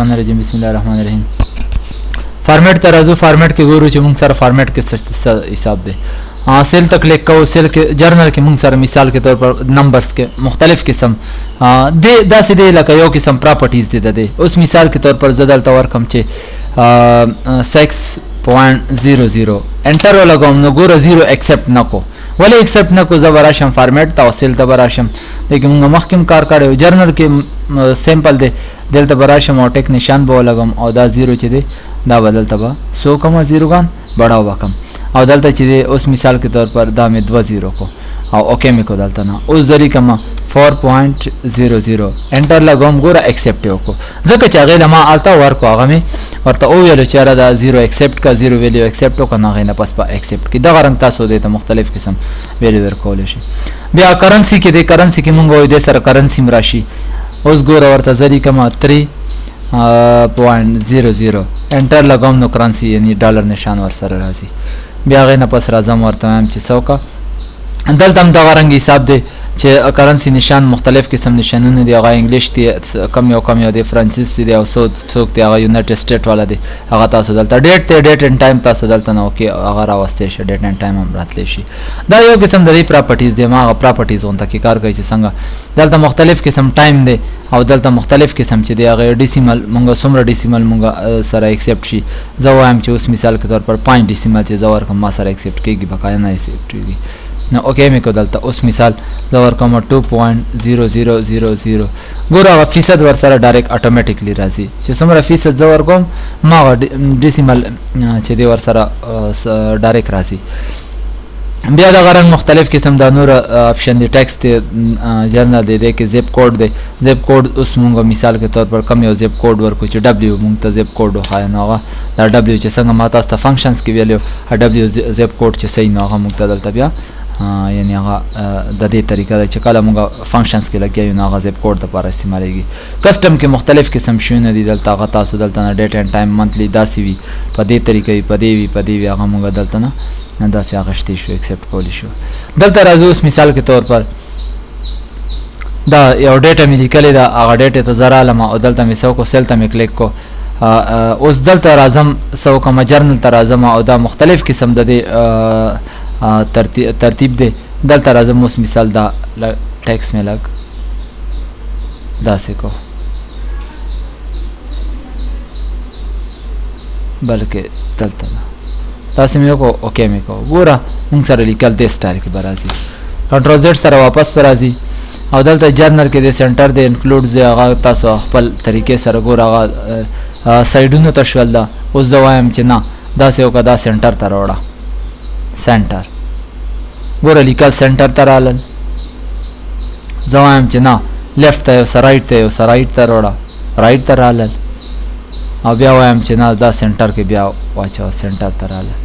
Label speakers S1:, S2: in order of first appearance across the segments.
S1: الرجیم بسم الله الرحمن الرحیم. فارمیټ ته راځو. فارمیټ کې ګورو چې موږ سره فارمیټ کې څه حساب دی. سیل ته کلیک کوو. سیل کې جرنل کې موږ سره مثال کے طور پر نمبرز کې مختلف قسم داسې دی لکه یو قسم پراپرټیز دی د دې. اوس مثال کے طور پر زه دلته ورکم چې 6.00 انټر ولګوم نو ګوره 0 ایکسپټ نکو. ولې ایکسپټ نکو؟ زه به راشم فارمیټ ته او سیل ته به راشم. لیکن موږ مخکې کار کړی جرنل کې سیمپل دی. دلته به راشم او ټیک نشان به ولګم او دا 0 چې دی دا به دلته به سو کومه 0 ګان بڑاو وکم او دلته چې دی اوس مثال کے طور پر دا مې 2 کو او اوکے مې کو دلته نه. اوس ذری کما 4.00 انټر لګوم. ګوره ایکسپټ وکړو ځکه چې هغې ما الته ورکو. هغه مې ورته وویلو چې یاره دا 0 ایکسپټ کا 0 ویلیو ایکسپټ وکړه نو هغې نه پس به ایکسپټ کړي. دغه رنګ تاسو دې ته مختلف قسم ویلیو درکولی شي. بیا کرنسي کې دی. کرنسي کې مونږ وایو دې سره کرنسي م راشي. اوس ګوره ورته ذری کما 3.00 انټر لګوم نو کرنسي یعنی ډالر نشان ورسره راځي. بیا هغې نه پس راځم ورته وایم چې څه وکړه. دلته هم دغه رنګ حساب دی چې کرنسي نشان مختلف قسم نشانونه دي. هغه انګلیش دی کم یو دی، فرانسیس دی او څوک دی هغه یونایټډ سټیټ والا دی. هغه تاسو دلته ډیټ دی، ډیټ اینډ ټایم تاسو دلته نه اوکې هغه راوستی شي. ډیټ اینډ ټایم هم راتلی شي. دا یو قسم د دې پراپرټیز دی. ما هغه پراپرټیز غونته کې کار کوي چې څنګه دلته مختلف قسم ټایم دی او دلته مختلف قسم چې دی هغه ډیسیمل مونږ څومره ډیسیمل مونږ سره ایکسپټ شي. زه وایم چې اوس مثال کے طور پر 5 ډیسیمل چې زه ورکړم ما سره ایکسپټ کېږي، بقایا نه ایکسپټ کېږي. نو اوکې مې کو دلته اوس مثال زه ورکوم 2.0000. ګوره هغه فیصد ورسره ډایرکټ اټومیټیکلی راځي چې څومره فیصد زه ورکوم ما هغه ډیسیمل چې دی ورسره ډایرکټ راځي. بیا دغه رنګ مختلف قسم دا نور آپشن دی. ټیکسټ دی، جرنل دی، کې زیپ کوډ دی. زیپ کوډ اوس مونږ مثال کے طور پر کم یو زیپ کوډ ورکو چې ډبلیو مونږ ته زیپ کوډ وښایه نو هغه دا ډبلیو چې څنګه ما تاسو ته فنکشنز کې ویلو ډبلیو زیپ کوډ چې صحیح نو هغه مونږ ته دلته بیا یعنی هغه د دې طریقه ده چې کله مونږ فنکشنز کې لګیا نو هغه زیپ کوډ لپاره استعمالیږي. کسټم کې مختلف قسم شیونه دي. دلته هغه تاسو دلته نه ډیټ اینډ ټایم منتلی داسې وي په دې طریقه وي په دې وي هغه مونږ دلته نه داسې اخیستی شو ایکسپټ کولی شو. دلته راځو اوس مثال کے طور پر دا یو ډیټه مې لیکلې ده هغه ډیټې ته زه رالم او دلته مې څه وکړو سیل ته مې کلیک کو. اوس دلته راځم څه وکړم جرنل ته راځم او دا مختلف قسم د دې ترتیب دی. دلته راځم اوس مثال دا ټیکس مې لږ داسې کو بلکې دلته تاسو مې وکړو اوکې مې کو. ګوره مونږ سره لیکل دې سټایل کې به راځي. کنټرول زیډ سره واپس به راځي او دلته جرنل کې د سنټر د انکلوډ دی هغه تاسو خپل طریقې سره ګوره هغه سایډونو ته شول ده. اوس زه وایم چې نه داسې وکړه دا سنټر ته راوړه. سنټر ګوره لیکل سنټر ته رالل. زه وایم چې نه لیفټ ته یو څه رایټ ته یو څه رایټ ته راوړه. رایټ ته رالل او بیا وایم چې نه دا سنټر کې بیا واچوه سنټر ته رالل.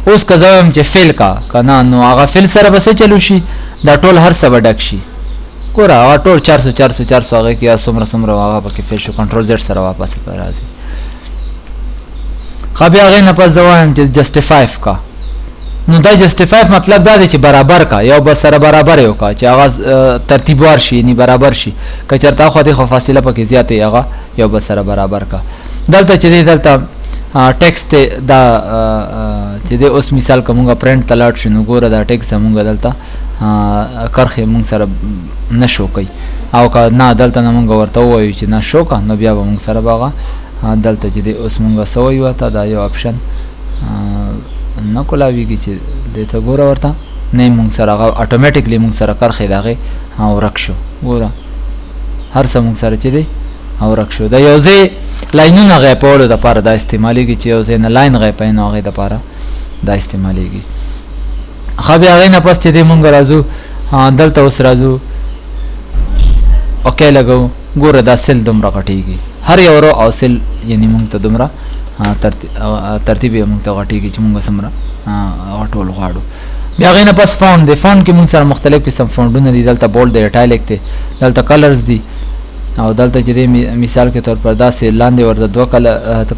S1: اوس که زه وایم چې فیل کا نه نو هغه فیل سره به څه چلو شي دا ټول هر څه به ډک شي. ګوره هغه ټول 400 هغې کې یا څومره هغه پکې فیل شو. کنټرول زیډ سره واپس به راځي. ښه بیا هغې نه پس زه وایم چې جسټیفای کا نو دا جسټیفای مطلب دا دی چې برابر کا یو بل سره برابر یې وکړه چې هغه ترتیبوار شي یعنی برابر شي. که چېرته خوا دې خو فاصله پکې زیاته وي هغه یو بل سره برابر کا. دلته چې دی دلته ټیکسټ دا چې دی اوس مثال که مونږ پرنټ ته لاړ شو نو ګوره دا ټیکسټ زمونږ دلته کرښې مونږ سره نه شو کوي او که نه دلته نه مونږ ورته ووایو چې نه شو که نو بیا به مونږ سره به هغه دلته چې دی اوس مونږ څه وایو ورته دا یو آپشن نه کولاویږي چې دې ته ګوره ورته نه مونږ سره هغه اټومیټیکلی مونږ سره کرښې د هغې ورک شو. ګوره هر څه مونږ سره چې دی ورک شو. د یو ځای لاینونه غیپولو دپاره دا استعمالیږي چې یو ځای نه لاین غیپوي نو هغې دپاره دا استعمالیږي. ښه بیا هغې نه پس چې دی مونږ راځو دلته اوس راځو اوکې لګوو. ګوره دا سیل دومره غټېږي هر یو رو او سیل یعنی مونږ ته دومره ترتیب یې مونږ ته غټېږي چې مونږ څومره هغه ټول غواړو. بیا هغې نه پس فونټ دی. فونټ کې مونږ سره مختلف قسم فونټونه دي. دلته بولډ دی، اټایلیک دی، دلته کلرز دي او دلته چې دی مثال کے طور پر داسې لاندې ورته 2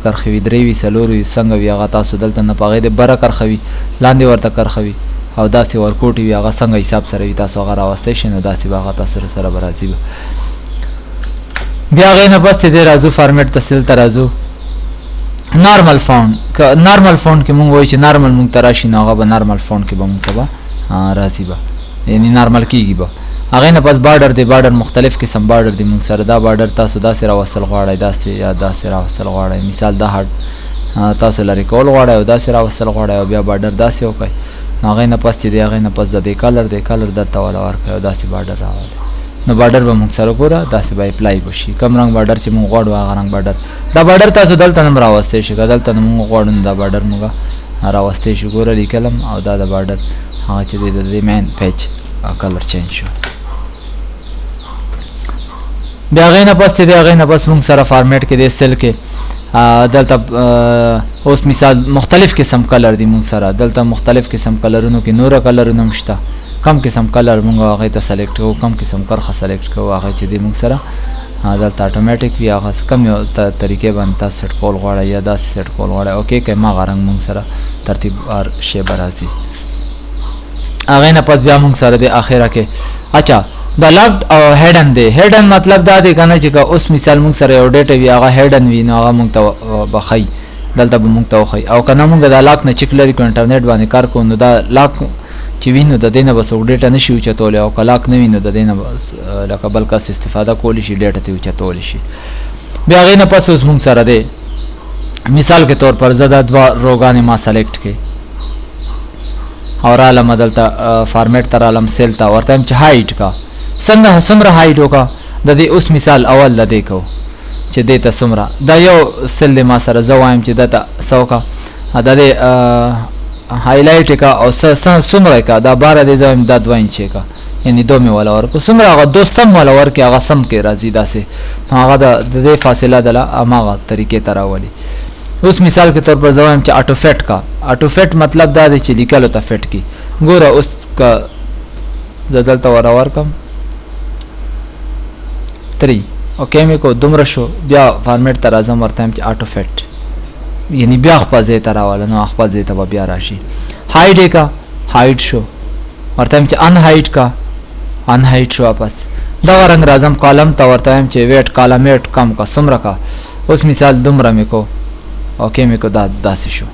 S1: کرښې وي 3 وي 4 وي څنګه وي هغه تاسو دلته نه په هغې د بره کرښه وي لاندې ورته کرښه وي او داسې ورکوټې وي هغه څنګه حساب سره وي تاسو هغه راوستی شئ نو داسې به هغه تاسو سره به راځي. بیا غې نه پس دې راځو فارمیټ تسل ته راځو نارمل فونټ که نارمل فونټ کې مونږ وایو چې نارمل مونږ ته راشي نو هغه به نارمل فونټ کې به مونږ ته به راځي به یعنی نارمل کېږي به هغې نه پس بارډر دی بارډر مختلف قسم بارډر دی مونږ سره دا بارډر تاسو داسې راوستل غواړئ داسې یا داسې راوستل غواړئ مثال دا هډ تاسو لرې کول غواړئ او داسې راوستل غواړئ او بیا بارډر داسې وکړئ نو هغې نه پس چې دی هغې نه پس د دې کلر دی کلر درته والا ورکړئ او داسې بارډر راولئ نو بارډر به مونږ سره ګوره داسې به اپلای بشي کوم رنګ بارډر چې مونږ غواړو هغه رنګ بارډر دا بارډر تاسو دلته هم راوستی شي که دلته نه مونږ غواړو نو دا بارډر مونږ راوستی شو ګوره لیکلم او دا د بارډر هغه چې دی د دې مین پیج کلر چینج شو بیا هغې نه پس چې دی هغې نه پس مونږ سره فارمیټ کې دی سیل کې دلته اوس مثال مختلف قسم کلر دی مونږ سره دلته مختلف قسم کلرونو کې نوره کلرونه هم شته کم قسم کلر مونږ هغې ته سلیکټ کوو کم قسم کرښه سلیکټ کوو هغه چې دی مونږ سره دلته اټومیټک وي هغه کم یو طریقې باندې تاسو سیټ کول غواړئ یا داسې سیټ کول غواړئ اوکې که هماغه رنګ مونږ سره ترتیب وار شی به راځي هغې نه پس بیا مونږ سره دی اخره کې اچھا د لاکډ او هیډن دی هیډن مطلب دا دی که نه چې که اوس مثال مونږ سره یو ډیټه وي هغه هیډن وي نو هغه مونږ ته به ښایي دلته به مونږ ته وښایي او که نه مونږ د لاک نه چیک لري کړو انټرنیټ باندې کار کوو نو دا لاک چې وي نو د دې نه به څوک ډیټه نه شي اوچتولی او که لاک نه وي نو د دې نه لکه بل کس استفاده کولی شي ډیټه ترې اوچتولی شي بیا هغې نه پس اوس مونږ سره دی مثال کے طور پر زه دا دوه روګانې ما سلیکټ کړې او رالم دلته فارمیټ ته رالم سیل ته ورته یم چې هایټ کا څومره هایټ وکړه د دې اوس مثال اول د دې کوو چې دې ته څومره دا یو سیل دی ما سره زه وایم چې ده ته څه وکړه د دې هایلایټ یې کا او څومره یې کا دا 12 دی زه وایم دا 2 انچ یې کا یعنی 2 مې والا ورکړو څومره هغه 2 سم والا ورکړي هغه سم کې راځي داسې هغه د دې فاصله دله هماغه طریقې ته راولي اوس مثال کے طور پر زه وایم چې اټو فیټ کا اټو فیټ مطلب دا دی چې لیکلو ته فیټ کی ګوره اوس که زه دلته ورکړم 3 اوکې مې کو دومره شو بیا فارمیټ ته راځم ورته یم چې اټو فیټ یعنی بیا خپل ځای ته راوله نو خپل ځای ته به بیا راشي هایټ یې کا هایټ شو ورته یم چې ان هایټ کا ان هایټ شو واپس دغه رنګ راځم کالم ته ورته یم چې ویټ کالمیټ کم کا څومره کا اوس مثال دومره مې کو اوکې مې کو دا داسې شو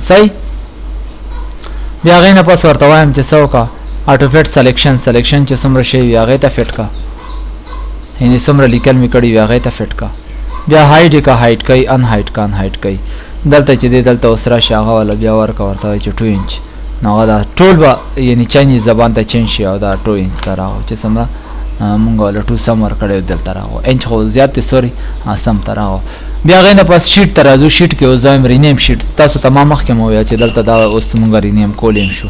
S1: صحیح بیا هغې نه پس ورته وایم چې څه وکړه اټو فیټ سلیکشن چې څومره شی وي هغې ته فیټ کا یعنې څومره لیکل مې کړي وي هغې ته فیټ کا بیا هایټ یې کا هایټ کوي ان هایټ کا ان هایټ کوي دلته چې دی دلته اوس راشي هغه والا بیا ورکړه ورته وایي چې 2 انچ نو هغه دا ټول به یعنې چاینیز زبان ته چینج شي او دا 2 انچ ته راغو چې څومره مونږ ولا 2 سم ورکړی دلته راغو انچ خو زیات دی سوري سم ته راغو بیا هغې نه پس شیټ ته راځو شیټ کې اوس زایم رینیم شیټ تاسو ته ما مخکې مو ویل چې دلته دا اوس مونږ رینیم کولی شو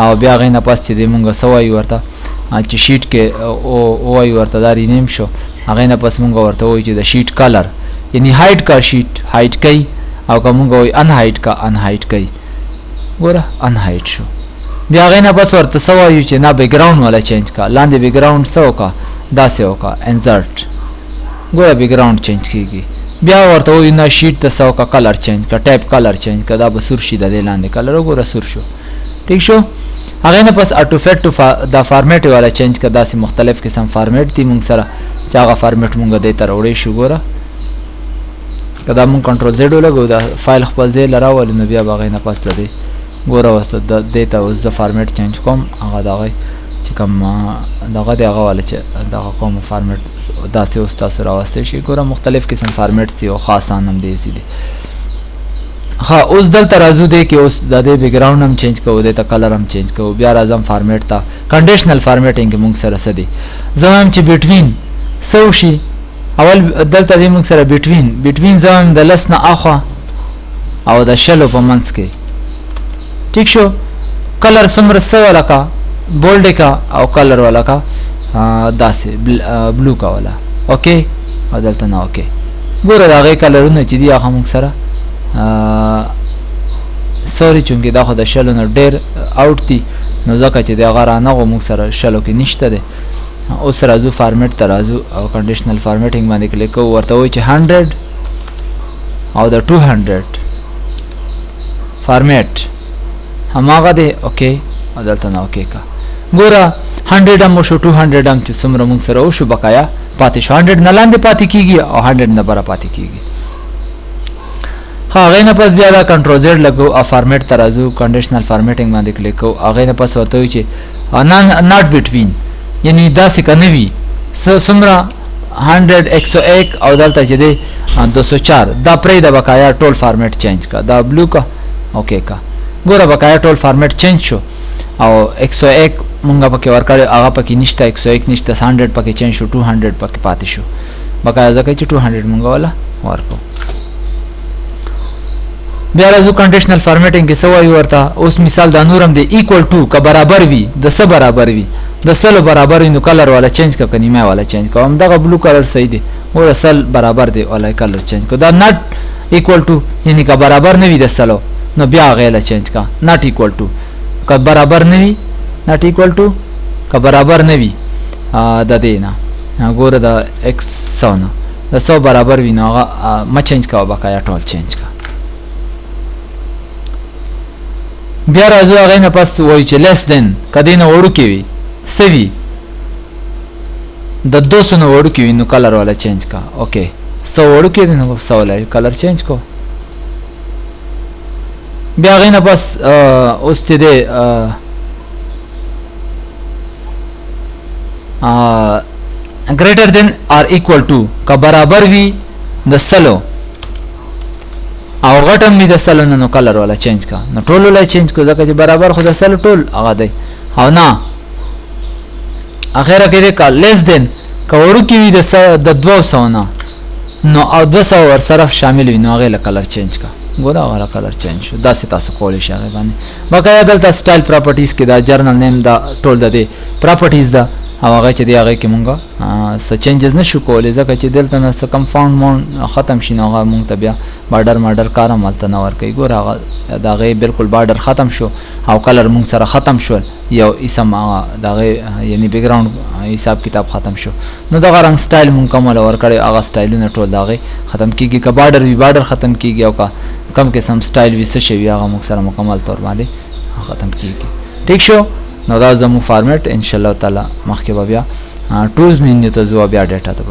S1: او بیا هغې نه پس چې دی مونږ څه وایو ورته چې شیټ کې ووایو ورته دا رینیم شو هغې نه پس مونږ ورته وایو چې د شیټ کلر یعنی هایټ کا شیټ هایټ کوي او که مونږ وایو ان هایټ کا ان هایټ کوي ګوره ان هایټ شو بیا هغې نه پس ورته څه وایو چې نه بیکګراونډ والا چینج کا لاندې بیکګراونډ څه وکړه داسې وکړه انزرټ ګوره بیکګراونډ چینج کېږي بیا ورته وایو نه شیټ ته څه وکړه کلر چینج کا ټایپ کلر چینج کا دا به سور شي د دې لاندې کلر وګوره سور شو ټیک شو هغې نه پس اټو فیټ دا فارمیټ والا چینج کا داسې مختلف قسم فارمیټ دي مونږ سره چې هغه فارمیټ مونږ دې ته راوړی شو ګوره که دا مونږ کنټرول زیډ ولګو دا فایل خپل ځای له راولو نو بیا به هغې نه پس د دې ګوره اوس دې ته اوس زه فارمیټ چینج کوم هغه د هغې چې کوم دغه دی هغه والا چې دغه کوم فارمیټ داسې اوس تاسو راوستی شي ګوره مختلف قسم فارمیټ دي او خاصان هم داسې دي ها اوس دلته راځو دی کې اوس د دې بیکګراونډ هم چینج کوو دې ته کلر هم چینج کوو بیا راځم فارمیټ ته کنډیشنل فارمیټینګ کې مونږ سره څه دی زه وایم چې بټوین څه وشي اول دلته دی مونږ سره بټوین زه وایم د 10 نه اخوا او د 20 په منځ کې ٹھیک شو کلر څومره څه والا کا بولډ کا او کلر والا کا داسې بلو کا والا اوکې او دلته نه اوکې ګوره د هغې کلرونه چې دي هغه مونږ سره سوري چونکې دا خو د 20 نه ډېر آوټ دي نو ځکه چې د هغه رانغو مونږ سره 20 کې نشته دی اوس راځو فارمیټ ته راځو او کنډیشنل فارمیټینګ باندې کلیک کوو ورته وایو چې 100 او د 200 فارمیټ هماغه دی اوکې او دلته نه اوکې کا ګوره 100 هم شو 200 هم چې څومره موږ سره وشو بقایا پاتې شو 100 نه لاندې پاتې کیږي او 100 نه بره پاتې کیږي. هغه نه پس بیا دا کنټرول زیډ لګو او فارمیټ ترازو کنډیشنل فارمیټینګ باندې کلیک کو. هغه نه پس ورته وي چې ناٹ بټوین یعنی دا څه کنه وي څومره 100 101 او دلته چې دی 204 دا پرې د بقایا ټول فارمیټ چینج کا دا بلو کا اوکے کا ګوره بقایا ټول فارمیټ چینج شو او 101 مونږه پکې ورکړی هغه پکې نشته 101 نشته 100 پکې چینج شو 200 پکې پاتې شو بقایا ځکه چې 200 مونږه ولا ورکو. بیا راځو کنډیشنل فارمیټینګ کې څه وایي ورته. اوس مثال دا نورم دی ایکوال ټو که برابر وي د څه برابر وي د سلو برابر وي نو کلر والا چینج کا نیمه والا چینج کا. همدغه بلو کلر صحیح دی ور سل برابر دی والا کلر چینج کو. دا ناٹ ایکوال ټو یعنی که برابر نه وي د سلو نو بیا غیله چینج کا ناٹ ایکوال ټو که برابر نه وي ناٹ ایکوال ټو که برابر نه وي د دې نه ګوره د 100 نه د 100 برابر وي نو هغه ما چینج کا بقایا ټول چینج کا. بیا راځو هغه نه پس وایي چې لیس دین کدی نه وړو کې وي سوي د 200 نه وړو کې وي نو کلر والا چینج کا. اوکې 100 وړو کې نو 100 والا کلر چینج کو. بیا هغه نه پس اوس چې دی greater than or equal to که برابر وي د سلو او غټم می د سلو نو کلر والا چینج کا نو ټول ولا چینج کو ځکه چې برابر خو د سلو ټول هغه دی او نه اخره کې د لیس دین که ورکی وي د 200 نه نو او 200 ور سره شامل وي نو هغه کلر چینج کا ګوره هغه کلر چینج شو. دا تاسو کولی شئ هغه باندې بقایا دلته سټایل پراپرټیز کې دا جرنل نیم دا ټول د دې پراپرټیز دا او هغه چې دی هغه کې مونږه څه چینجز نشو کولی ځکه چې دلته نه څه کمپاوند مون ختم شي نو هغه مونږ ته بیا بارډر کار عملته نه ورکوي. ګوره هغه د هغې بالکل بارډر ختم شو او کلر مونږ سره ختم شول یو اسم د هغې یعنی بیکګراوند حساب کتاب ختم شو نو دغه رنګ سټایل مونږ کومله ورکړی هغه سټایلونه ټول د هغې ختم کېږي. که بارډر وي بارډر ختم کېږي او که کم قسم سټایل وي څه شی وي هغه مونږ سره مکمل طور باندې ختم کېږي. ټیک شو نو دا زموږ فارمیټ ان شاء الله تعالی مخکې به بیا ټولز مینیو ته ځو بیا ډیټا ته